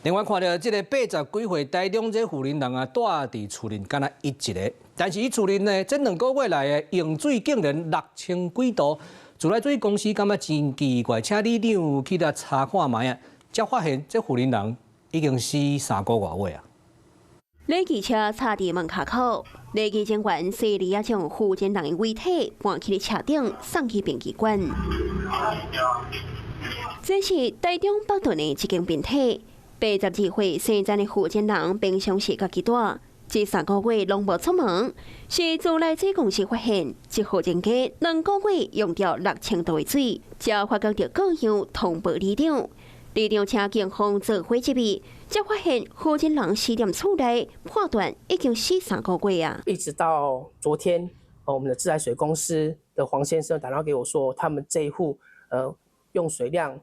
另外看到这个80几岁台中这妇人人啊，住伫厝里敢若伊一个，但是伊厝里呢，这2个月来的用水竟然6000几度，自来水公司感觉真奇怪，请里长去来查看卖啊，才发现这妇人人已经死3个多月啊。礼记车插伫门卡口，礼记警员细里将妇人人的遗体搬去车顶，送去殡仪馆。这是台中北屯的一间病体。82岁生前的妇人人平常时家己住，这3个月拢无出门，是自来水公司发现，这户人家2个月用掉6000度的水，才发觉到各样通报里长。里长请警方做伙接笔，才发现妇人人死在厝内，判断已经死3个月啊！一直到昨天，我们的自来水公司的黄先生打电话给我说，他们这一户用水量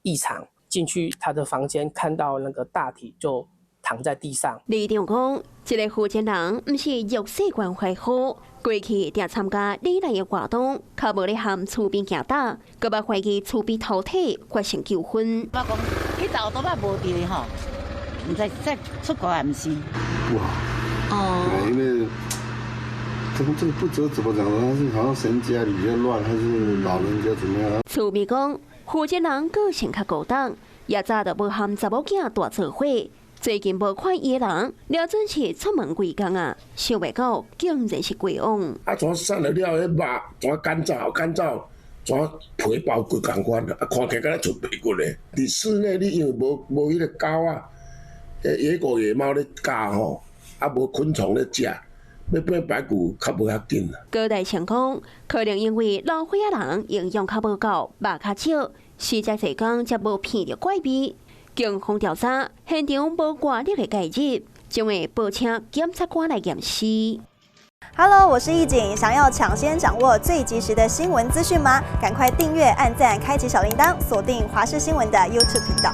异常。进去他的房间，看到那个大体就躺在地上。李长讲，这个妇人人不是弱势关怀好，过去定参加礼来的活动，却无咧含厝边行打，佮把怀疑厝边偷体发生纠纷。我讲，伊豆都把无对吼，唔知再出国还唔是？不好。哦。因为这个不知道怎么讲，他是好像神家里面乱，还是老人家怎么样？厝边讲。妇人人个性较高档，也早就无含查某囝大做伙。最近无看伊个人，了准是出门几工啊，想袂到竟然是鬼王。啊，全散了了，迄肉全干燥，全皮包骨共款，啊，看起来敢若像白骨嘞。伫室内你因为无迄个狗啊，野狗野猫咧咬吼，啊无昆虫咧食。要变白骨较无遐紧。高大成讲，可能因为老岁仔人营养较无够，肉较少，实在侪工才无闻到怪味。警方调查，现场无外力的介入，将会报请检察官来验尸。Hello， 我是易景，想要抢先掌握最及时的新闻资讯吗？赶快订阅、按赞、开启小铃铛，锁定华视新闻的 YouTube 频道。